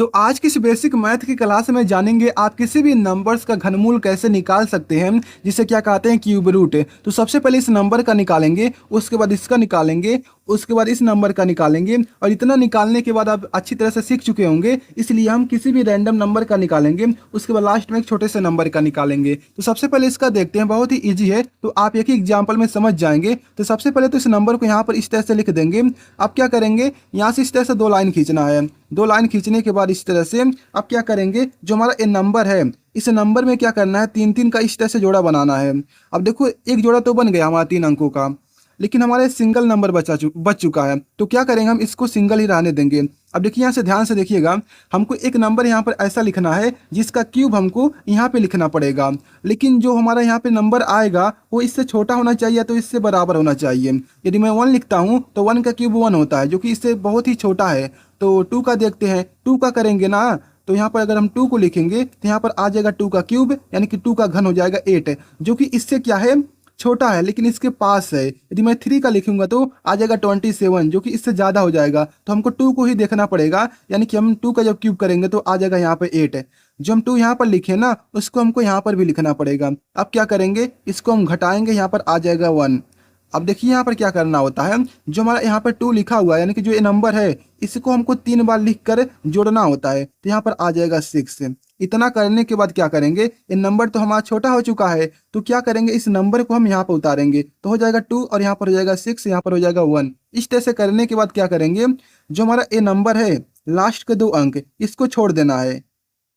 तो आज की इस बेसिक मैथ की क्लास में जानेंगे आप किसी भी नंबर्स का घनमूल कैसे निकाल सकते हैं, जिसे क्या कहते हैं क्यूब रूट। तो सबसे पहले इस नंबर का निकालेंगे, उसके बाद इसका निकालेंगे, उसके बाद इस नंबर का निकालेंगे। और इतना निकालने के बाद आप अच्छी तरह से सीख चुके होंगे, इसलिए हम किसी भी रैंडम नंबर का निकालेंगे, उसके बाद लास्ट में एक छोटे से नंबर का निकालेंगे। तो सबसे पहले इसका देखते हैं, बहुत ही ईजी है, तो आप एक ही एग्जाम्पल में समझ जाएंगे। तो सबसे पहले तो इस नंबर को यहाँ पर इस तरह से लिख देंगे। आप क्या करेंगे, यहाँ से इस तरह से दो लाइन खींचना है। दो लाइन खींचने के बाद इस तरह से आप क्या करेंगे, जो हमारा ये नंबर है, इस नंबर में क्या करना है, तीन तीन का इस तरह से जोड़ा बनाना है। अब देखो एक जोड़ा तो बन गया हमारा 3 अंकों का, लेकिन हमारे सिंगल नंबर बच चुका है। तो क्या करेंगे, हम इसको सिंगल ही रहने देंगे। अब देखिए यहाँ से ध्यान से देखिएगा, हमको एक नंबर यहाँ पर ऐसा लिखना है जिसका क्यूब हमको यहाँ पे लिखना पड़ेगा, लेकिन जो हमारा यहाँ पे नंबर आएगा वो इससे छोटा होना चाहिए, तो इससे बराबर होना चाहिए। यदि मैं 1 लिखता हूँ तो 1 का क्यूब 1 होता है, जो कि इससे बहुत ही छोटा है। तो 2 का देखते हैं, 2 का करेंगे ना, तो यहाँ पर अगर हम 2 को लिखेंगे तो यहाँ पर आ जाएगा 2 का क्यूब, यानी कि 2 का घन हो जाएगा 8, जो कि इससे क्या है, छोटा है, लेकिन इसके पास है। यदि मैं 3 का लिखूंगा तो आ जाएगा 27, जो कि इससे ज़्यादा हो जाएगा। तो हमको 2 को ही देखना पड़ेगा, यानी कि हम 2 का जब क्यूब करेंगे तो आ जाएगा यहाँ पे 8। जो हम 2 यहाँ पर लिखे ना, उसको हमको यहाँ पर भी लिखना पड़ेगा। अब क्या करेंगे, इसको हम घटाएंगे, यहाँ पर आ जाएगा 1। अब देखिए यहाँ पर क्या करना होता है, जो हमारा यहाँ पर 2 लिखा हुआ है, यानी कि जो ये नंबर है, इसको हमको 3 बार लिख कर जोड़ना होता है। तो यहाँ पर आ जाएगा 6। इतना करने के बाद क्या करेंगे, ये नंबर तो हमारा छोटा हो चुका है, तो क्या करेंगे, इस नंबर को हम यहाँ पर उतारेंगे, तो हो जाएगा 2 और यहाँ पर हो जाएगा 6, यहाँ पर हो जाएगा 1। इस तरह से करने के बाद क्या करेंगे, जो हमारा ये नंबर है, लास्ट के 2 अंक, इसको छोड़ देना है।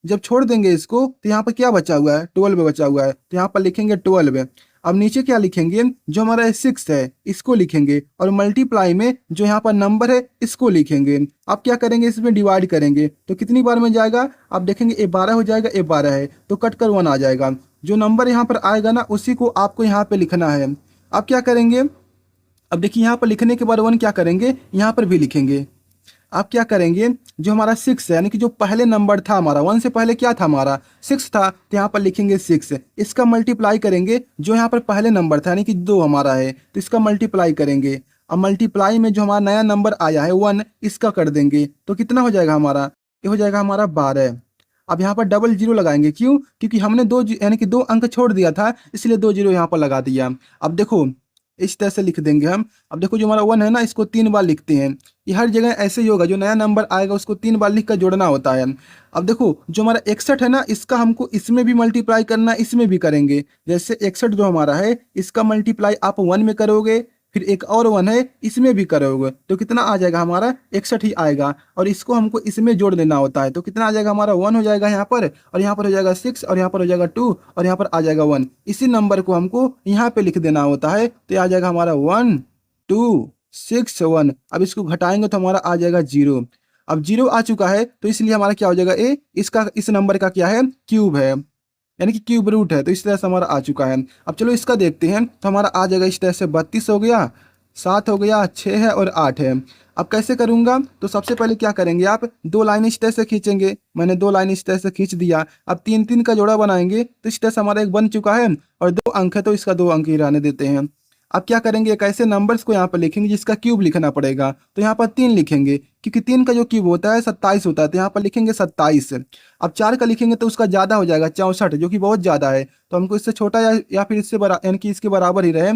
जब छोड़ देंगे इसको, तो यहाँ पर क्या बचा हुआ है, 12 बचा हुआ है, तो यहाँ पर लिखेंगे 12। अब नीचे क्या लिखेंगे, जो हमारा 6 है इसको लिखेंगे, और मल्टीप्लाई में जो यहाँ पर नंबर है इसको लिखेंगे। अब क्या करेंगे, इसमें डिवाइड करेंगे, तो कितनी बार में जाएगा, आप देखेंगे ये 12 हो जाएगा, ये 12 है, तो कट कर 1 आ जाएगा। जो नंबर यहाँ पर आएगा ना, उसी को आपको यहाँ पे लिखना है। अब क्या करेंगे, अब देखिए यहाँ पर लिखने के बाद 1 क्या करेंगे, यहाँ पर भी लिखेंगे। आप क्या करेंगे, जो हमारा 6 है, यानी कि जो पहले नंबर था हमारा, 1 से पहले क्या था हमारा 6 था, तो यहाँ पर लिखेंगे 6। इसका मल्टीप्लाई करेंगे, जो यहाँ पर पहले नंबर था, यानी कि 2 हमारा है, तो इसका मल्टीप्लाई करेंगे। अब मल्टीप्लाई में जो हमारा नया नंबर आया है 1, इसका कर देंगे, तो कितना हो जाएगा हमारा, ये हो जाएगा हमारा 12। अब यहाँ पर डबल जीरो लगाएंगे, क्यों, क्योंकि हमने यानी कि 2 अंक छोड़ दिया था, इसलिए 2 जीरो यहाँ पर लगा दिया। अब देखो इस तरह से लिख देंगे हम। अब देखो जो हमारा 1 है ना, इसको 3 बार लिखते हैं। ये हर जगह ऐसे ही होगा, जो नया नंबर आएगा उसको 3 बार लिख कर जोड़ना होता है। अब देखो जो हमारा 61 है ना, इसका हमको इसमें भी मल्टीप्लाई करना है, इसमें भी करेंगे। जैसे 61 जो हमारा है, इसका मल्टीप्लाई आप 1 में करोगे, फिर एक और 1 है, इसमें भी करोगे, तो कितना आ जाएगा हमारा 61 ही आएगा। और इसको हमको इसमें जोड़ देना होता है, तो कितना आ जाएगा हमारा 1 हो जाएगा यहाँ पर, और यहाँ पर हो जाएगा 6, और यहाँ पर हो जाएगा 2, और यहाँ पर आ जाएगा 1। इसी नंबर को हमको यहाँ पे लिख देना होता है, तो ये आ जाएगा हमारा 1 2 6 1। अब इसको घटाएंगे तो हमारा आ जाएगा 0। अब 0 आ चुका है, तो इसलिए हमारा क्या हो जाएगा, इसका इस नंबर का क्या है, क्यूब है, यानी कि क्यूब रूट है। तो इस तरह से हमारा आ चुका है। अब चलो इसका देखते हैं, तो हमारा आ जाएगा इस तरह से 32 हो गया, 7 हो गया, 6 है और 8 है। अब कैसे करूंगा, तो सबसे पहले क्या करेंगे, आप 2 लाइन इस तरह से खींचेंगे। मैंने 2 लाइन इस तरह से खींच दिया। अब 3 3 का जोड़ा बनाएंगे, तो इस तरह से हमारा एक बन चुका है, और 2 अंक है तो इसका 2 अंक ही रहने देते हैं। अब क्या करेंगे, एक ऐसे नंबर्स को यहाँ पर लिखेंगे जिसका क्यूब लिखना पड़ेगा, तो यहाँ पर 3 लिखेंगे, क्योंकि 3 का जो क्यूब होता है 27 होता है, तो यहाँ पर लिखेंगे 27। अब 4 का लिखेंगे तो उसका ज़्यादा हो जाएगा 64, जो कि बहुत ज़्यादा है, तो हमको इससे छोटा या फिर इससे बड़ा, यानी कि इसके बराबर ही रहे,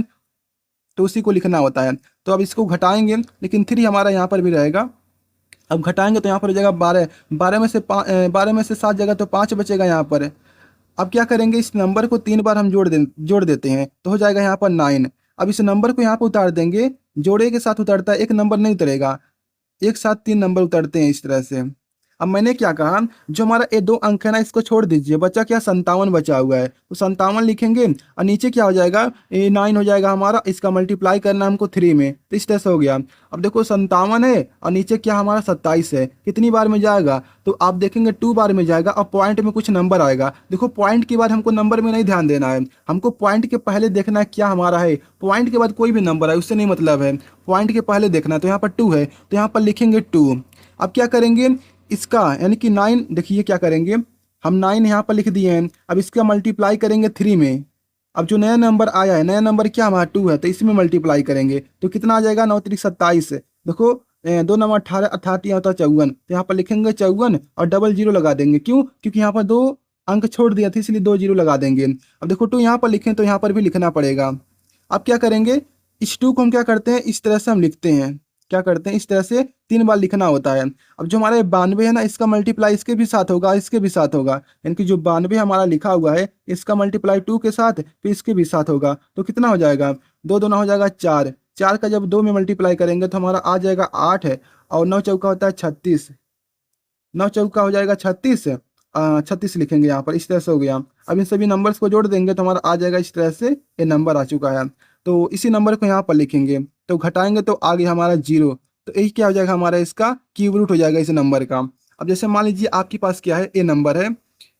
तो उसी को लिखना होता है। तो अब इसको घटाएंगे, लेकिन 3 हमारा यहाँ पर भी रहेगा। अब घटाएंगे तो यहाँ पर हो जाएगा 12। 12 में से 7 जगह तो 5 बचेगा यहाँ पर। अब क्या करेंगे, इस नंबर को 3 बार हम जोड़ देते हैं, तो हो जाएगा यहाँ पर 9। अब इस नंबर को यहाँ पर उतार देंगे, जोड़े के साथ उतरता है, एक नंबर नहीं उतरेगा, एक साथ 3 नंबर उतरते हैं इस तरह से। अब मैंने क्या कहा, जो हमारा ये 2 अंक है ना, इसको छोड़ दीजिए, बचा क्या, 57 बचा हुआ है, तो 57 लिखेंगे, और नीचे क्या हो जाएगा, ये 9 हो जाएगा हमारा, इसका मल्टीप्लाई करना हमको 3 में, तो इस तरह से हो गया। अब देखो 57 है, और नीचे क्या हमारा 27 है, कितनी बार में जाएगा, तो आप देखेंगे 2 बार में जाएगा, और पॉइंट में कुछ नंबर आएगा। देखो पॉइंट के बाद हमको नंबर में नहीं ध्यान देना है, हमको पॉइंट के पहले देखना है क्या हमारा है। पॉइंट के बाद कोई भी नंबर है उससे नहीं मतलब है, पॉइंट के पहले देखना है। तो यहाँ पर 2 है, तो यहाँ पर लिखेंगे 2। अब क्या करेंगे, इसका यानी कि 9, देखिए क्या करेंगे, हम 9 यहाँ पर लिख दिए हैं। अब इसका मल्टीप्लाई करेंगे 3 में। अब जो नया नंबर आया है, नया नंबर क्या हमारा 2 है, तो इसमें मल्टीप्लाई करेंगे, तो कितना आ जाएगा, 9 3 27। देखो दो नंबर 18 अर्थात यहाँ होता है 54, तो यहाँ पर लिखेंगे 54 और डबल जीरो लगा देंगे। क्यों? क्योंकि यहाँ पर दो अंक छोड़ दिया था, इसलिए दो जीरो लगा देंगे। अब देखो टू यहाँ पर लिखें तो यहाँ पर भी लिखना पड़ेगा। अब क्या करेंगे, इस टू को हम क्या करते हैं, इस तरह से हम लिखते हैं। क्या करते हैं, इस तरह से 3 बार लिखना होता है। अब जो हमारा 92 है ना, इसका मल्टीप्लाई इसके भी साथ होगा, इसके भी साथ होगा। यानी कि जो 92 हमारा लिखा हुआ है, इसका मल्टीप्लाई 2 के साथ फिर इसके भी साथ होगा। तो कितना हो जाएगा, दो दूना हो जाएगा 4। 4 का जब 2 में मल्टीप्लाई करेंगे तो हमारा आ जाएगा 8 है, और 9 चौका होता है 36। 9 चौका हो जाएगा 36। 36 लिखेंगे यहाँ पर, इस तरह से हो गया। अब इन सभी नंबर्स को जोड़ देंगे तो हमारा आ जाएगा इस तरह से, ये नंबर आ चुका है। तो इसी नंबर को यहाँ पर लिखेंगे, तो घटाएंगे तो आ गया हमारा 0। तो यही क्या हो जाएगा, हमारा इसका क्यूब रूट हो जाएगा इस नंबर का। अब जैसे मान लीजिए आपके पास क्या है, ए नंबर है,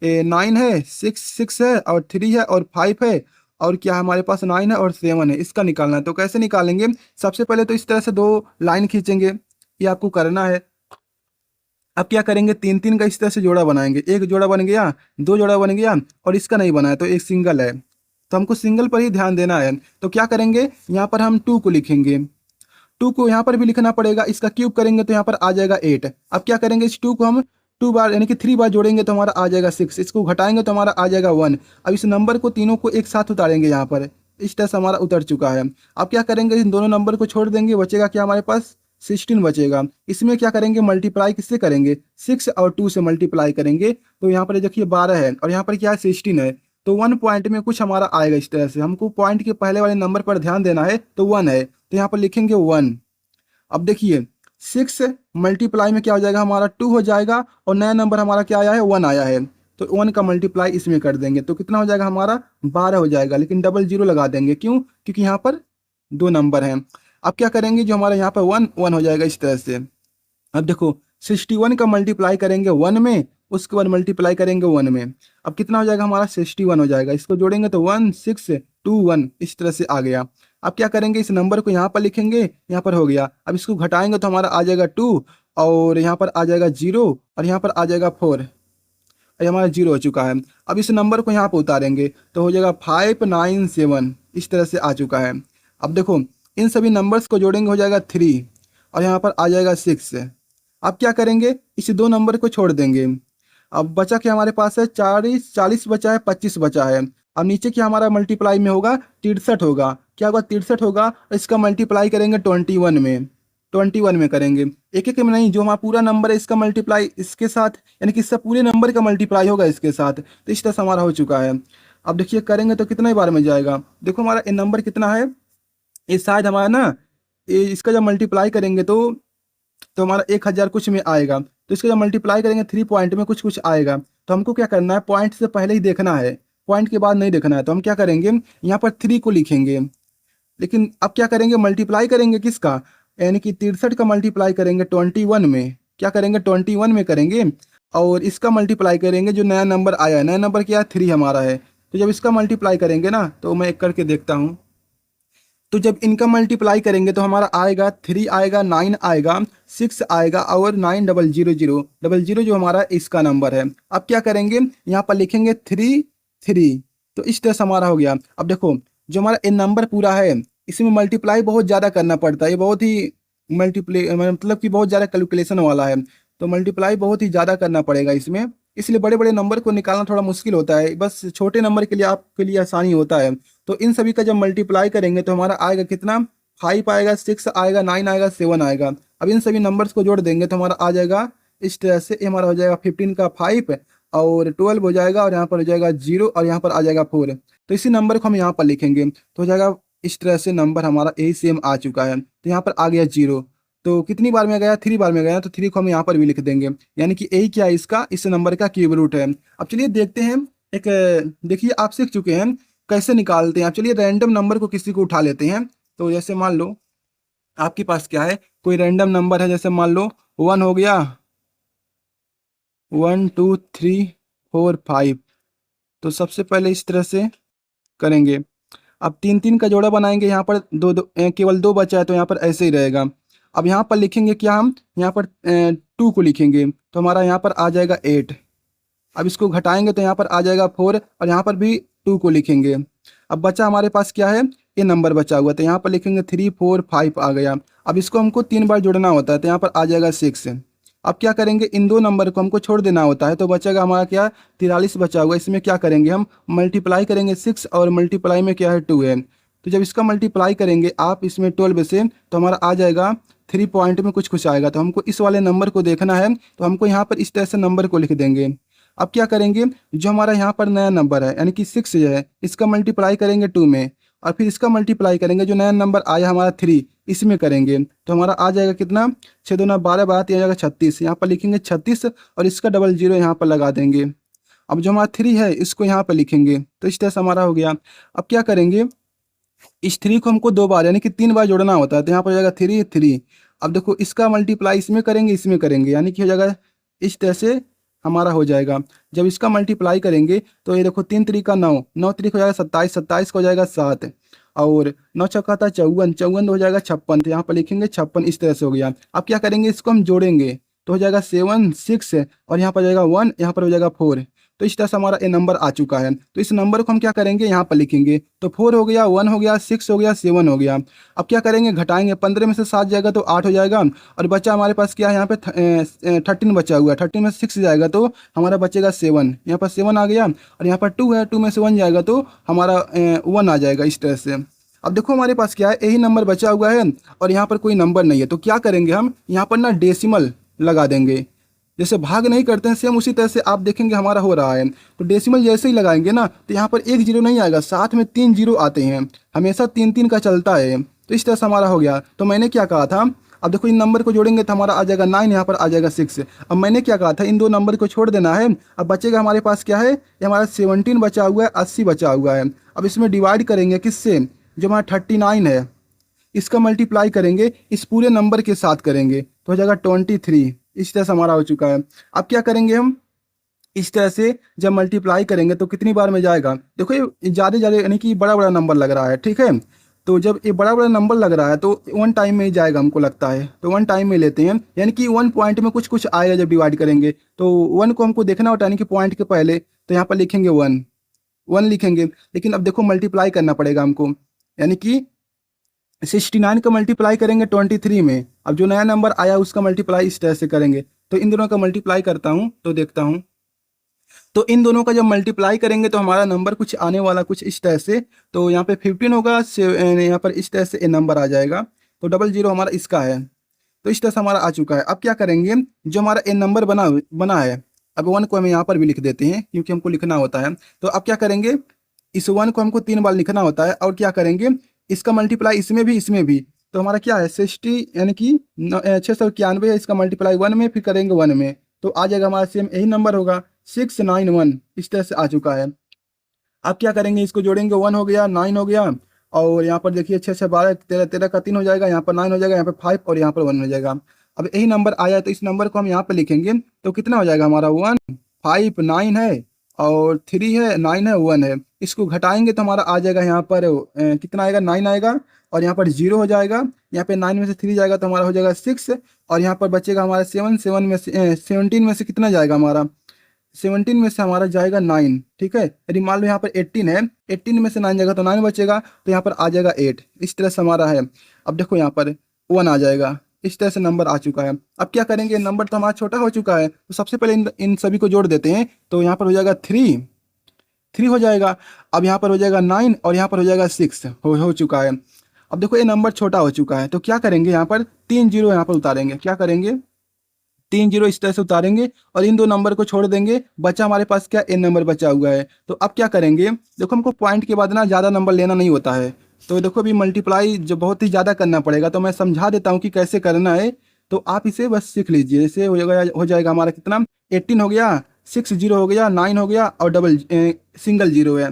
ए 9 है, 6 है और 3 है और 5 है, और क्या हमारे पास 9 है और 7 है। इसका निकालना है। तो कैसे निकालेंगे, सबसे पहले तो इस तरह से 2 लाइन खींचेंगे, ये आपको करना है। अब क्या करेंगे, 3 3 का इस तरह से जोड़ा बनाएंगे। एक जोड़ा बन गया, दो जोड़ा बन गया, और इसका नहीं बना है तो एक सिंगल है, तो हमको सिंगल पर ही ध्यान देना है। तो क्या करेंगे, यहाँ पर हम 2 को लिखेंगे। 2 को यहाँ पर भी लिखना पड़ेगा, इसका क्यूब करेंगे तो यहाँ पर आ जाएगा 8। अब क्या करेंगे, इस 2 को हम 2 बार यानी कि 3 बार जोड़ेंगे तो हमारा आ जाएगा 6। इसको घटाएंगे तो हमारा आ जाएगा 1। अब इस नंबर को तीनों को एक साथ उतारेंगे यहाँ पर, इस तरह से हमारा उतर चुका है। अब क्या करेंगे, इन दोनों नंबर को छोड़ देंगे, बचेगा क्या हमारे पास, 16 बचेगा। इसमें क्या करेंगे, मल्टीप्लाई किससे करेंगे, 6 और 2 से मल्टीप्लाई करेंगे। तो यहाँ पर देखिए 12 है और यहाँ पर क्या है 16 है, तो 1 पॉइंट में कुछ हमारा आएगा इस तरह से। हमको पॉइंट के पहले वाले नंबर पर ध्यान देना है, तो 1 है, तो यहाँ पर लिखेंगे 1। अब देखिए 6 मल्टीप्लाई में क्या हो जाएगा, हमारा 2 हो जाएगा, और नया नंबर हमारा क्या आया है, 1 आया है, तो 1 का मल्टीप्लाई इसमें कर देंगे तो कितना हो जाएगा, हमारा 12 हो जाएगा। लेकिन डबल जीरो लगा देंगे, क्यों, क्योंकि यहाँ पर 2 नंबर हैं। अब क्या करेंगे, जो हमारा यहाँ पर 1 1 हो जाएगा इस तरह से। अब देखो 61 का मल्टीप्लाई करेंगे 1 में, उसके बाद मल्टीप्लाई करेंगे 1 में। अब कितना हो जाएगा, हमारा 61 हो जाएगा। इसको जोड़ेंगे तो 1 6 2 1 इस तरह से आ गया। अब क्या करेंगे, इस नंबर को यहाँ पर लिखेंगे, यहाँ पर हो गया। अब इसको घटाएंगे तो हमारा आ जाएगा 2, और यहाँ पर आ जाएगा 0, और यहाँ पर आ जाएगा 4, और हमारा 0 हो चुका है। अब इस नंबर को यहाँ पर उतारेंगे तो हो जाएगा 597, इस तरह से आ चुका है। अब देखो इन सभी नंबर्स को जोड़ेंगे, हो जाएगा 3, और यहाँ पर आ जाएगा 6। अब क्या करेंगे, इस 2 नंबर को छोड़ देंगे। अब बचा क्या हमारे पास है, 40 बचा है, 25 बचा है। अब नीचे क्या हमारा मल्टीप्लाई में होगा, 63 होगा। क्या होगा, 63 होगा, इसका मल्टीप्लाई करेंगे 21 में। 21 में करेंगे, एक एक में नहीं, जो हमारा पूरा नंबर है इसका मल्टीप्लाई इसके साथ, यानी कि इसका पूरे नंबर का मल्टीप्लाई होगा इसके साथ। तो इस तरह से हमारा हो चुका है। अब देखिए करेंगे तो कितने बार में जाएगा, देखो हमारा ये नंबर कितना है, ये शायद हमारा ना, ये इसका जब मल्टीप्लाई करेंगे तो हमारा 1000 कुछ में आएगा। तो इसको जब मल्टीप्लाई करेंगे 3 पॉइंट में कुछ कुछ आएगा। तो हमको क्या करना है, पॉइंट से पहले ही देखना है, पॉइंट के बाद नहीं देखना है। तो हम क्या करेंगे, यहाँ पर 3 को लिखेंगे। लेकिन अब क्या करेंगे, मल्टीप्लाई करेंगे किसका, यानी कि 63 का मल्टीप्लाई करेंगे 21 में। क्या करेंगे, 21 में करेंगे, और इसका मल्टीप्लाई करेंगे जो नया नंबर आया है। नया नंबर क्या है, 3 हमारा है। तो जब इसका मल्टीप्लाई करेंगे ना, तो मैं एक करके देखता हूँ। तो जब इनका मल्टीप्लाई करेंगे तो हमारा आएगा 3 आएगा, 9 आएगा, 6 आएगा, और 9000 जो हमारा इसका नंबर है। अब क्या करेंगे, यहाँ पर लिखेंगे 3 3। तो इस तरह से हमारा हो गया। अब देखो जो हमारा ये नंबर पूरा है, इसमें मल्टीप्लाई बहुत ज़्यादा करना पड़ता है। ये बहुत ही मतलब कि बहुत ज़्यादा कैलकुलेशन वाला है, तो मल्टीप्लाई बहुत ही ज़्यादा करना पड़ेगा इसमें। इसलिए बड़े बड़े नंबर को निकालना थोड़ा मुश्किल होता है, बस छोटे नंबर के लिए आपके लिए आसानी होता है। तो इन सभी का जब मल्टीप्लाई करेंगे तो हमारा आएगा कितना, 5 आएगा, 6 आएगा, 9 आएगा, 7 आएगा। अब इन सभी नंबर्स को जोड़ देंगे तो हमारा आ जाएगा इस तरह से, ये हमारा हो जाएगा 15 का 5, और 12 हो जाएगा, और यहाँ पर हो जाएगा 0, और यहाँ पर आ जाएगा 4। तो इसी नंबर को हम यहाँ पर लिखेंगे तो हो जाएगा इस तरह से, नंबर हमारा यही सेम आ चुका है। तो यहाँ पर आ गया 0। तो कितनी बार में गया, 3 बार में गया, तो 3 को हम यहाँ पर भी लिख देंगे, यानी कि यही क्या है इसका, इस नंबर का क्यूब रूट है। अब चलिए देखते हैं, एक देखिए आप सीख चुके हैं कैसे निकालते हैं। अब चलिए रैंडम नंबर को किसी को उठा लेते हैं। तो जैसे मान लो आपके पास क्या है, कोई रैंडम नंबर है, जैसे मान लो 1 हो गया, 1 2 3 4 5। तो सबसे पहले इस तरह से करेंगे। अब 3 3 का जोड़ा बनाएंगे, यहाँ पर केवल 2 बचा है, तो यहाँ पर ऐसे ही रहेगा। अब यहाँ पर लिखेंगे क्या, हम यहाँ पर 2 को लिखेंगे, तो हमारा यहाँ पर आ जाएगा 8। अब इसको घटाएंगे तो यहाँ पर आ जाएगा 4, और यहाँ पर भी 2 को लिखेंगे। अब बचा हमारे पास क्या है, ये नंबर बचा हुआ, तो यहाँ पर लिखेंगे 3 4 5 आ गया। अब इसको हमको 3 बार जोड़ना होता है, तो यहाँ पर आ जाएगा 6। अब क्या करेंगे, इन दो नंबर को हमको छोड़ देना होता है, तो बचेगा हमारा क्या, 43 बचा हुआ। इसमें क्या करेंगे, हम मल्टीप्लाई करेंगे 6 और मल्टीप्लाई में क्या है 2 है। तो जब इसका मल्टीप्लाई करेंगे आप इसमें 12 से, तो हमारा आ जाएगा 3 पॉइंट में कुछ कुछ आएगा। तो हमको इस वाले नंबर को देखना है, तो हमको यहाँ पर इस तरह से नंबर को लिख देंगे। अब क्या करेंगे, जो हमारा यहाँ पर नया नंबर है यानी कि 6 है, इसका मल्टीप्लाई करेंगे 2 में, और फिर इसका मल्टीप्लाई करेंगे जो नया नंबर आया हमारा 3, इसमें करेंगे, तो हमारा आ जाएगा कितना, 6 दूना 12 12 आ जाएगा 36। यहाँ पर लिखेंगे 36 और इसका डबल जीरो यहाँ पर लगा देंगे। अब जो हमारा 3 है इसको यहाँ पर लिखेंगे, तो इस तरह से हमारा हो गया। अब क्या करेंगे, इस 3 को हमको 2 बार यानी कि 3 बार जोड़ना होता है, तो यहाँ पर हो जाएगा 3 3। अब देखो इसका मल्टीप्लाई इसमें करेंगे इसमें करेंगे, यानी कि हो जाएगा इस तरह से हमारा हो जाएगा। जब इसका मल्टीप्लाई करेंगे तो ये देखो 3 3 का 9, 9 3 हो जाएगा 27, 27 का हो जाएगा 7, और 9 चौका था 54, 54 हो जाएगा 56, तो यहाँ पर लिखेंगे 56। इस तरह से हो गया। अब क्या करेंगे, इसको हम जोड़ेंगे तो हो जाएगा 7 6, और यहाँ पर हो जाएगा 1, यहाँ पर हो जाएगा 4। तो इस तरह से हमारा ये नंबर आ चुका है। तो इस नंबर को हम क्या करेंगे, यहाँ पर लिखेंगे, तो 4 हो गया, 1 हो गया, 6 हो गया, 7 हो गया। अब क्या करेंगे, घटाएंगे, 15 में से 7 जाएगा तो 8 हो जाएगा, और बच्चा हमारे पास क्या है, यहाँ पे 13 बचा हुआ है, 13 में से 6 जाएगा तो हमारा बचेगा 7, यहाँ पर 7 आ गया, और यहाँ पर 2 है, 2 में से 1 जाएगा तो हमारा 1 आ जाएगा। इस तरह से अब देखो हमारे पास क्या है, यही नंबर बचा हुआ है और यहाँ पर कोई नंबर नहीं है, तो क्या करेंगे, हम यहाँ पर ना डेसिमल लगा देंगे। जैसे भाग नहीं करते हैं सेम उसी तरह से आप देखेंगे हमारा हो रहा है। तो डेसिमल जैसे ही लगाएंगे ना, तो यहाँ पर एक जीरो नहीं आएगा, साथ में 3 जीरो आते हैं, हमेशा 3 3 का चलता है। तो इस तरह से हमारा हो गया। तो मैंने क्या कहा था, अब देखो इन नंबर को जोड़ेंगे तो हमारा आ जाएगा 9, यहाँ पर आ जाएगा 6। अब मैंने क्या कहा था, इन दो नंबर को छोड़ देना है। अब बचेगा हमारे पास क्या है, ये हमारा 17 बचा हुआ है, 80 बचा हुआ है। अब इसमें डिवाइड करेंगे किससे, जो हमारा 39 है, इसका मल्टीप्लाई करेंगे इस पूरे नंबर के साथ करेंगे, तो हो जाएगा 23। इस तरह से हमारा हो चुका है। अब क्या करेंगे, हम इस तरह से जब मल्टीप्लाई करेंगे तो कितनी बार में जाएगा, देखो ये ज़्यादा ज़्यादा यानी कि बड़ा बड़ा नंबर लग रहा है, ठीक है। तो जब ये बड़ा बड़ा नंबर लग रहा है तो 1 टाइम में ही जाएगा हमको लगता है, तो 1 टाइम में लेते हैं, यानी कि 1 पॉइंट में कुछ कुछ आएगा जब डिवाइड करेंगे। तो 1 को हमको देखना होता है, यानी कि पॉइंट के पहले, तो यहाँ पर लिखेंगे 1 1 लिखेंगे। लेकिन अब देखो मल्टीप्लाई करना पड़ेगा हमको, यानी कि 69 का मल्टीप्लाई करेंगे 23 में। अब जो नया नंबर आया उसका मल्टीप्लाई इस तरह से करेंगे। तो इन दोनों का मल्टीप्लाई करता हूँ तो देखता हूँ, तो इन दोनों का जब मल्टीप्लाई करेंगे तो हमारा नंबर कुछ आने वाला कुछ इस तरह से। तो यहाँ पे 15 होगा, यहाँ पर इस तरह से ए नंबर आ जाएगा, तो डबल जीरो हमारा इसका है। तो इस तरह से हमारा आ चुका है। अब क्या करेंगे, जो हमारा ए नंबर बना है, अब 1 को हम यहाँ पर भी लिख देते हैं क्योंकि हमको लिखना होता है। तो अब क्या करेंगे, इस 1 को हमको 3 बार लिखना होता है, और क्या करेंगे, इसका मल्टीप्लाई इसमें भी। तो हमारा क्या है 60, यानी कि 691 है, इसका मल्टीप्लाई 1 में फिर करेंगे 1 में, तो आ जाएगा हमारा सेम यही नंबर होगा 691। इस तरह से आ चुका है। अब क्या करेंगे, इसको जोड़ेंगे, 1 हो गया, 9 हो गया, और यहाँ पर देखिए 6 6 12 13 13 का 3 हो जाएगा, यहाँ पर 9 हो जाएगा, यहाँ पर 5 और यहाँ पर 1 हो जाएगा। अब यही नंबर आया है तो इस नंबर को हम यहाँ पर लिखेंगे, तो कितना हो जाएगा हमारा 1 5 9 है, और 3 है, 9 है, 1 है। इसको घटाएंगे तो हमारा आ जाएगा यहाँ पर कितना आएगा, 9 आएगा, और यहाँ पर 0 हो जाएगा, यहाँ पे 9 में से 3 जाएगा तो हमारा हो जाएगा 6, और यहाँ पर बचेगा हमारा 7 7 में से 17 में से कितना जाएगा हमारा, 17 में से हमारा जाएगा 9, ठीक है। यदि मान लो यहाँ पर 18 है, 18 में से 9 जाएगा तो 9 बचेगा, तो यहाँ पर आ जाएगा 8। इस तरह से हमारा है। अब देखो यहाँ पर 1 आ जाएगा, इस तरह से नंबर आ चुका है। अब क्या करेंगे, नंबर तो हमारा छोटा हो चुका है, तो सबसे पहले इन सभी को जोड़ देते हैं। तो यहाँ पर हो जाएगा 3 हो जाएगा। अब यहाँ पर हो जाएगा 9 और यहाँ पर हो जाएगा 6 हो चुका है। अब देखो ये नंबर छोटा हो चुका है, तो क्या करेंगे, यहाँ पर 3 जीरो यहाँ पर उतारेंगे। क्या करेंगे, 3 जीरो इस तरह से उतारेंगे और इन दो नंबर को छोड़ देंगे, बचा हमारे पास क्या, एन नंबर बचा हुआ है। तो अब क्या करेंगे, देखो हमको पॉइंट के बाद ना ज़्यादा नंबर लेना नहीं होता है, तो देखो अभी मल्टीप्लाई जो बहुत ही ज़्यादा करना पड़ेगा, तो मैं समझा देता हूँ कि कैसे करना है, तो आप इसे बस सीख लीजिए। जैसे हो जाएगा हमारा कितना, 18 हो गया, 6 जीरो हो गया, 9 हो गया, और सिंगल जीरो है,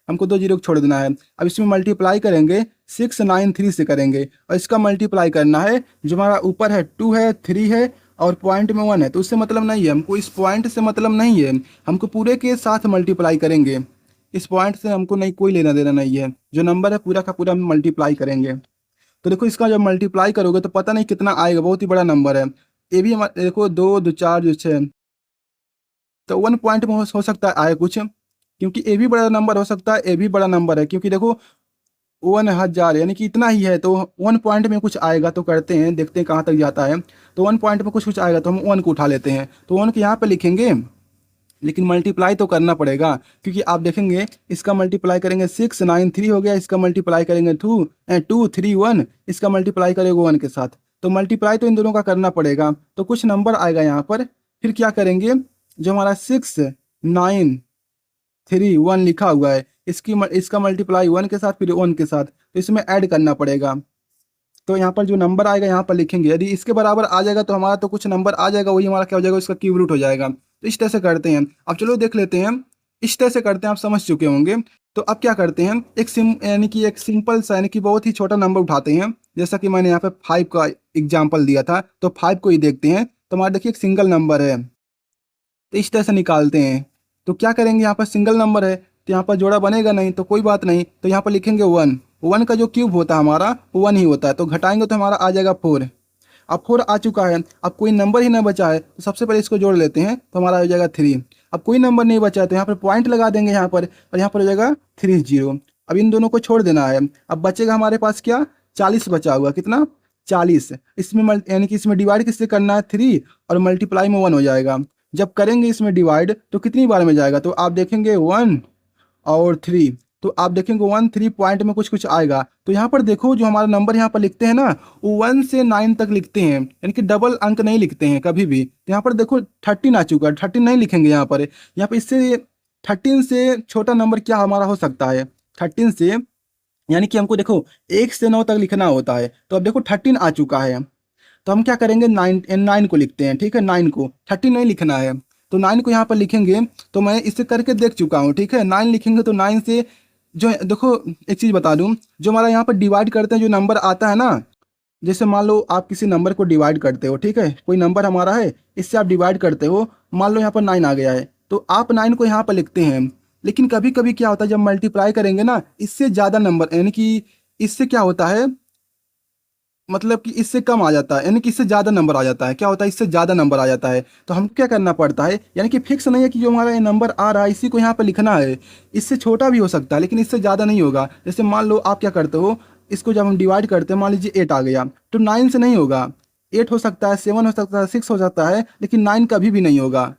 हमको 2 जीरो को छोड़ देना है। अब इसमें मल्टीप्लाई करेंगे 693 से करेंगे, और इसका मल्टीप्लाई करना है, जो हमारा ऊपर है 2 है, 3 है, और पॉइंट में 1 है, तो उससे मतलब नहीं है हमको, इस पॉइंट से मतलब नहीं है, हमको पूरे के साथ मल्टीप्लाई करेंगे। इस पॉइंट से हमको नहीं कोई लेना देना नहीं है, जो नंबर है पूरा का पूरा हम मल्टीप्लाई करेंगे। तो देखो इसका जब मल्टीप्लाई करोगे तो पता नहीं कितना आएगा, बहुत ही बड़ा नंबर है। ये भी हमारे देखो 2 2 4 जो 6, तो 1 पॉइंट में हो सकता है आए कुछ, क्योंकि ए भी बड़ा नंबर हो सकता है, ए भी बड़ा नंबर है, क्योंकि देखो 1000, यानी कि इतना ही है। तो 1 पॉइंट में कुछ आएगा तो करते हैं, देखते हैं कहाँ तक जाता है। तो 1 पॉइंट में कुछ कुछ आएगा तो हम 1 को उठा लेते हैं, तो 1 को यहाँ पे लिखेंगे, लेकिन मल्टीप्लाई तो करना पड़ेगा, क्योंकि आप देखेंगे इसका मल्टीप्लाई करेंगे 693 हो गया, इसका मल्टीप्लाई करेंगे 231, इसका मल्टीप्लाई करेंगे 1 के साथ, तो मल्टीप्लाई तो इन दोनों का करना पड़ेगा। तो कुछ नंबर आएगा यहाँ पर, फिर क्या करेंगे, जो हमारा 693 1 लिखा हुआ है, इसका मल्टीप्लाई 1 के साथ, फिर 1 के साथ, तो इसमें ऐड करना पड़ेगा। तो यहाँ पर जो नंबर आएगा यहाँ पर लिखेंगे, यदि इसके बराबर आ जाएगा तो हमारा तो कुछ नंबर आ जाएगा, वही हमारा क्या हो जाएगा, इसका क्यूब रूट हो जाएगा। तो इस तरह से करते हैं। अब चलो देख लेते हैं, इस तरह से करते हैं, आप समझ चुके होंगे। तो अब क्या करते हैं, यानी कि एक सिंपल सा, यानी कि बहुत ही छोटा नंबर उठाते हैं, जैसा कि मैंने यहाँ पे 5 का एग्जाम्पल दिया था, तो 5 को ही देखते हैं। तो हमारा देखिए एक सिंगल नंबर है, तो इस तरह से निकालते हैं। तो क्या करेंगे, यहाँ पर सिंगल नंबर है तो यहाँ पर जोड़ा बनेगा नहीं, तो कोई बात नहीं, तो यहाँ पर लिखेंगे 1। 1 का जो क्यूब होता है हमारा वो 1 ही होता है, तो घटाएंगे तो हमारा आ जाएगा 4। अब 4 आ चुका है, अब कोई नंबर ही ना बचा है, तो सबसे पहले इसको जोड़ लेते हैं, तो हमारा हो जाएगा 3। अब कोई नंबर नहीं बचा है तो यहाँ पर पॉइंट लगा देंगे यहाँ पर, और यहाँ पर हो जाएगा 30। अब इन दोनों को छोड़ देना है। अब बचेगा हमारे पास क्या, 40 बचा हुआ, कितना, 40। इसमें यानी कि इसमें डिवाइड किससे करना है, 3, और मल्टीप्लाई में 1 हो जाएगा। जब करेंगे इसमें डिवाइड तो कितनी बार में जाएगा, तो आप देखेंगे 1 और 3, तो आप देखेंगे 1 3 पॉइंट में कुछ कुछ आएगा। तो यहाँ पर देखो जो हमारा नंबर यहाँ पर लिखते हैं ना, वो 1 से 9 तक लिखते हैं, यानी कि डबल अंक नहीं लिखते हैं कभी भी। तो यहाँ पर देखो 13 आ चुका है, 13 नहीं लिखेंगे यहाँ पर। यहाँ पर इससे 13 से छोटा नंबर क्या हमारा हो सकता है, 13 से, यानी कि हमको देखो 1 से 9 तक लिखना होता है। तो अब देखो 13 आ चुका है, तो हम क्या करेंगे, 9 को लिखते हैं, ठीक है, 9 को, 13 नहीं लिखना है। तो 9 को यहाँ पर लिखेंगे, तो मैं इसे करके देख चुका हूँ, ठीक है। 9 लिखेंगे तो 9 से, जो देखो एक चीज़ बता दूँ, जो हमारा यहाँ पर डिवाइड करते हैं जो नंबर आता है ना, जैसे मान लो आप किसी नंबर को डिवाइड करते हो, ठीक है, कोई नंबर हमारा है, इससे आप डिवाइड करते हो, मान लो यहाँ पर 9 आ गया है, तो आप 9 को यहाँ पर लिखते हैं। लेकिन कभी कभी क्या होता है, जब मल्टीप्लाई करेंगे ना, इससे ज़्यादा नंबर, यानी कि इससे क्या होता है, मतलब कि इससे कम आ जाता है, यानी कि इससे ज़्यादा नंबर आ जाता है, क्या होता है, इससे ज़्यादा नंबर आ जाता है। तो हमको क्या करना पड़ता है, यानी कि फिक्स नहीं है कि जो हमारा ये नंबर आ रहा है इसी को यहाँ पे लिखना है, इससे छोटा भी हो सकता है लेकिन इससे ज़्यादा नहीं होगा। जैसे मान लो आप क्या करते हो, इसको जब हम डिवाइड करते हैं, मान लीजिए 8 आ गया, तो 9 से नहीं होगा, 8 हो सकता है, 7 हो सकता है, 6 हो सकता है, लेकिन 9 कभी भी नहीं होगा।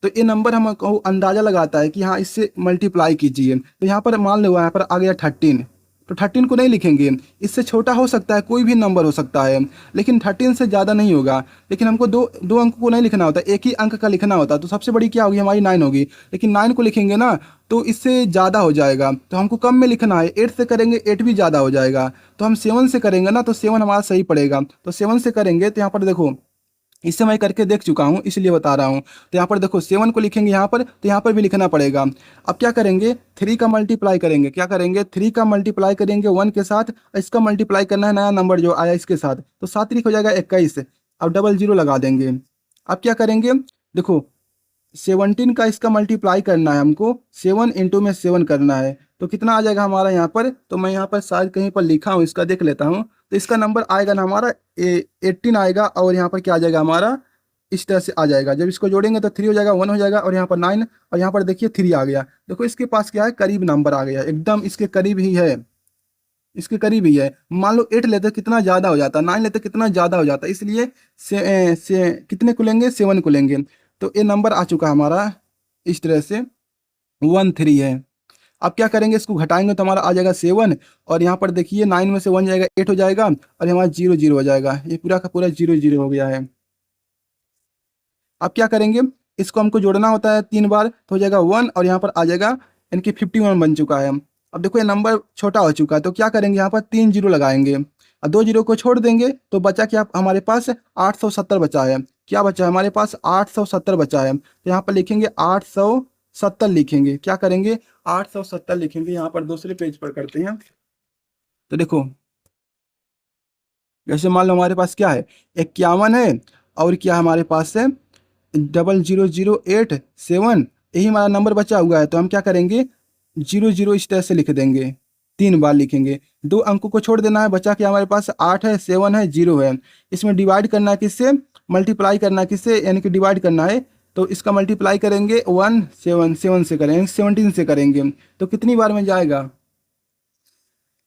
तो ये नंबर हमको अंदाज़ा लगाता है कि हाँ इससे मल्टीप्लाई कीजिए। तो यहाँ पर मान लो यहाँ पर आ गया 13, तो 13 को नहीं लिखेंगे, इससे छोटा हो सकता है, कोई भी नंबर हो सकता है, लेकिन 13 से ज़्यादा नहीं होगा। लेकिन हमको दो अंक को नहीं लिखना होता, एक ही अंक का लिखना होता, तो सबसे बड़ी क्या होगी, हमारी 9 होगी। लेकिन 9 को लिखेंगे ना तो इससे ज़्यादा हो जाएगा, तो हमको कम में लिखना है। 8 से करेंगे 8 भी ज़्यादा हो जाएगा, तो हम 7 से करेंगे ना तो 7 हमारा सही पड़ेगा। तो 7 से करेंगे, तो यहाँ पर देखो इससे मैं करके देख चुका हूँ इसलिए बता रहा हूँ। तो यहाँ पर देखो 7 को लिखेंगे यहाँ पर, तो यहाँ पर भी लिखना पड़ेगा। अब क्या करेंगे, 3 का मल्टीप्लाई करेंगे, क्या करेंगे, 3 का मल्टीप्लाई करेंगे 1 के साथ, इसका मल्टीप्लाई करना है नया नंबर जो आया इसके साथ, तो 7 हो जाएगा 21। अब डबल जीरो लगा देंगे। अब क्या करेंगे, देखो 17 का इसका मल्टीप्लाई करना है हमको, 7 इंटू में 7 करना है, तो कितना आ जाएगा हमारा यहाँ पर, तो मैं यहाँ पर शायद कहीं पर लिखा हूँ, इसका देख लेता हूँ। तो इसका नंबर आएगा ना हमारा 18 आएगा, और यहाँ पर क्या आ जाएगा हमारा, इस तरह से आ जाएगा। जब इसको जोड़ेंगे तो 3 हो जाएगा, 1 हो जाएगा, और यहाँ पर 9, और यहाँ पर देखिए 3 आ गया। देखो इसके पास क्या है, करीब नंबर आ गया, एकदम इसके करीब ही है, इसके करीब ही है। मान लो 8 लेते कितना ज़्यादा हो जाता, 9 लेते कितना ज़्यादा हो जाता, इसलिए कितने को लेंगे, 7 को लेंगे। तो ये नंबर आ चुका हमारा इस तरह से 13 है। अब क्या करेंगे, इसको घटाएंगे तो हमारा आ जाएगा 7, और यहाँ पर देखिए 9 में से 1 जाएगा, 8 हो जाएगा, और हमारा 0 0 हो जाएगा, ये पूरा का पूरा 0 0 हो गया है। अब क्या करेंगे, इसको हमको जोड़ना होता है 3 बार, तो हो जाएगा 1, और यहाँ पर आ जाएगा, इनकी 51 बन चुका है। अब देखो ये नंबर छोटा हो चुका है, तो क्या करेंगे, यहाँ पर 3 जीरो लगाएंगे, और 2 जीरो को छोड़ देंगे, तो बचा क्या हमारे पास, 870 बचा है। क्या बचा है हमारे पास, 870 बचा है। तो यहाँ पर लिखेंगे 870 लिखेंगे, क्या करेंगे, 870 लिखेंगे। यहाँ पर दूसरे पेज पर करते हैं, तो देखो जैसे मान लो हमारे पास क्या है, 51 है, और क्या हमारे पास है 0008 7, यही हमारा नंबर बचा हुआ है। तो हम क्या करेंगे, 00 इस तरह से लिख देंगे, 3 बार लिखेंगे, 2 अंकों को छोड़ देना है, बचा कि हमारे पास 8 है, 7 है, 0 है। इसमें डिवाइड करना है किससे, मल्टीप्लाई करना है किससे, यानी कि डिवाइड करना है, तो इसका मल्टीप्लाई करेंगे 7 से करेंगे, 17 से करेंगे, तो कितनी बार में जाएगा,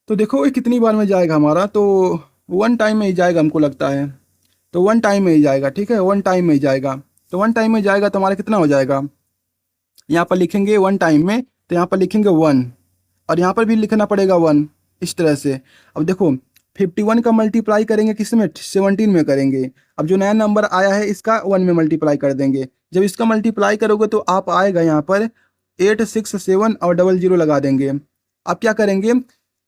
तो देखो ये कितनी बार में जाएगा हमारा, तो 1 टाइम में ही जाएगा हमको लगता है। तो 1 टाइम में ही जाएगा, ठीक है, 1 टाइम में ही जाएगा। तो 1 टाइम में जाएगा तो हमारा कितना हो जाएगा, यहाँ पर लिखेंगे 1 टाइम में, तो यहाँ पर लिखेंगे 1, और यहाँ पर भी लिखना पड़ेगा 1, इस तरह से। अब देखो 51 का मल्टीप्लाई करेंगे किस में, 17 में करेंगे। अब जो नया नंबर आया है इसका 1 में मल्टीप्लाई कर देंगे। जब इसका मल्टीप्लाई करोगे तो आप आएगा यहाँ पर 867 और 00 लगा देंगे। अब क्या करेंगे,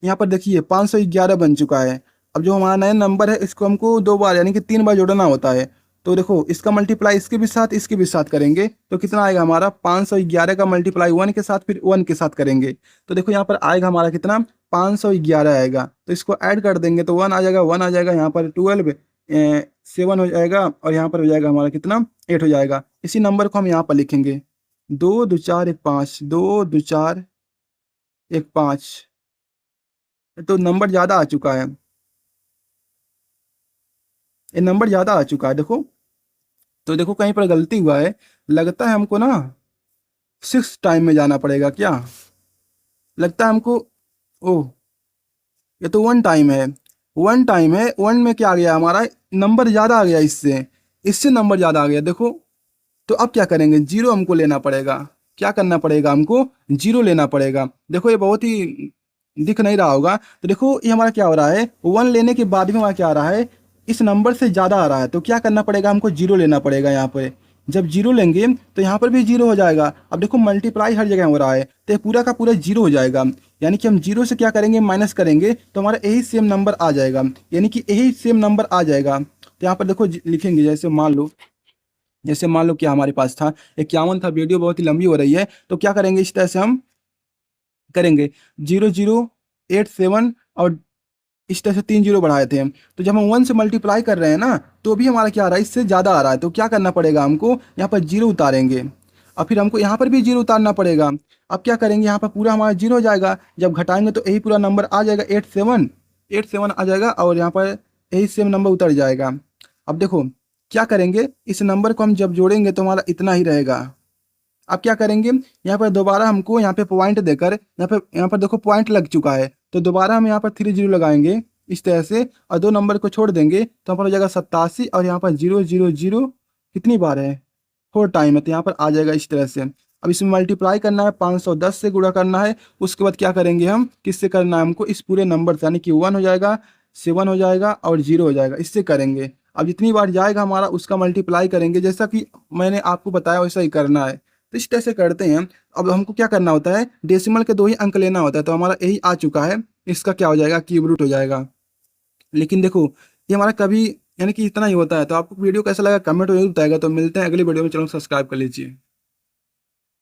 यहाँ पर देखिए 511 बन चुका है। अब जो हमारा नया नंबर है इसको हमको 2 बार यानी कि 3 बार जोड़ना होता है। तो देखो इसका मल्टीप्लाई इसके भी साथ करेंगे तो कितना आएगा हमारा, 511 का मल्टीप्लाई 1 के साथ फिर 1 के साथ करेंगे। तो देखो यहाँ पर आएगा हमारा कितना, 511 आएगा। तो इसको ऐड कर देंगे तो 1 आ जाएगा, 1 आ जाएगा, यहाँ पर 12 7 हो जाएगा, और यहाँ पर हो जाएगा हमारा कितना, 8 हो जाएगा। इसी नंबर को हम यहाँ पर लिखेंगे 2 2 4 1 5, 2 2 4 1 5। तो नंबर ज़्यादा आ चुका है, ये नंबर ज़्यादा आ चुका है देखो। तो देखो कहीं पर गलती हुआ है, लगता है हमको ना 6 टाइम में जाना पड़ेगा क्या, लगता है हमको। ओह, ये तो 1 टाइम है, 1 टाइम है, 1 में क्या आ गया हमारा, नंबर ज़्यादा आ गया, इससे इससे नंबर ज़्यादा आ गया देखो। तो अब क्या करेंगे, जीरो हमको लेना पड़ेगा। क्या करना पड़ेगा हमको, जीरो लेना पड़ेगा। देखो ये बहुत ही दिख नहीं रहा होगा, तो देखो ये हमारा क्या हो रहा है, 1 लेने के बाद भी हमारा क्या आ रहा है, इस नंबर से ज़्यादा आ रहा है। तो क्या करना पड़ेगा हमको, जीरो लेना पड़ेगा यहाँ पे। जब जीरो लेंगे तो यहाँ पर भी जीरो हो जाएगा। अब देखो मल्टीप्लाई हर जगह हो रहा है, तो ये पूरा का पूरा जीरो हो जाएगा। यानी कि हम जीरो से क्या करेंगे, माइनस करेंगे तो हमारा यही सेम नंबर आ जाएगा, यानी कि यही सेम नंबर आ जाएगा। तो यहाँ पर देखो लिखेंगे, जैसे मान लो क्या हमारे पास था 51 था। वीडियो बहुत ही लंबी हो रही है, तो क्या करेंगे, इस तरह से हम करेंगे 0087, और इस तरह से 3 जीरो बढ़ाए थे। तो जब हम 1 से मल्टीप्लाई कर रहे हैं ना, तो भी हमारा क्या आ रहा है, इससे ज़्यादा आ रहा है। तो क्या करना पड़ेगा हमको, यहाँ पर जीरो उतारेंगे, और फिर हमको यहाँ पर भी जीरो उतारना पड़ेगा। अब क्या करेंगे, यहाँ पर पूरा हमारा जीरो हो जाएगा, जब घटाएंगे तो यही पूरा नंबर आ जाएगा, 87 आ जाएगा, और यहाँ पर यही सेम नंबर उतर जाएगा। अब देखो क्या करेंगे, इस नंबर को हम जब जोड़ेंगे तो हमारा इतना ही रहेगा। अब क्या करेंगे, यहाँ पर दोबारा हमको यहाँ पे पॉइंट देकर, यहाँ पर देखो पॉइंट लग चुका है, तो दोबारा हम यहाँ पर 3 जीरो लगाएंगे इस तरह से, और 2 नंबर को छोड़ देंगे तो यहाँ पर हो जाएगा 87, और यहाँ पर 000 कितनी बार है, 4 टाइम है, तो यहाँ पर आ जाएगा इस तरह से। अब इसमें मल्टीप्लाई करना है, 510 से गुणा करना है। उसके बाद क्या करेंगे हम, किससे करना है हमको, इस पूरे नंबर से, यानी कि 1 हो जाएगा, 7 हो जाएगा, और 0 हो जाएगा, इससे करेंगे। अब जितनी बार जाएगा हमारा उसका मल्टीप्लाई करेंगे, जैसा कि मैंने आपको बताया वैसा ही करना है। तो इस तरह से करते हैं। अब हमको क्या करना होता है, डेसिमल के 2 ही अंक लेना होता है। तो हमारा यही आ चुका है, इसका क्या हो जाएगा, क्यूब रूट हो जाएगा। लेकिन देखो ये हमारा कभी, यानी कि इतना ही होता है। तो आपको वीडियो कैसा लगा कमेंट में जरूर बताएगा। तो मिलते हैं अगली वीडियो में, चलो सब्सक्राइब कर लीजिए।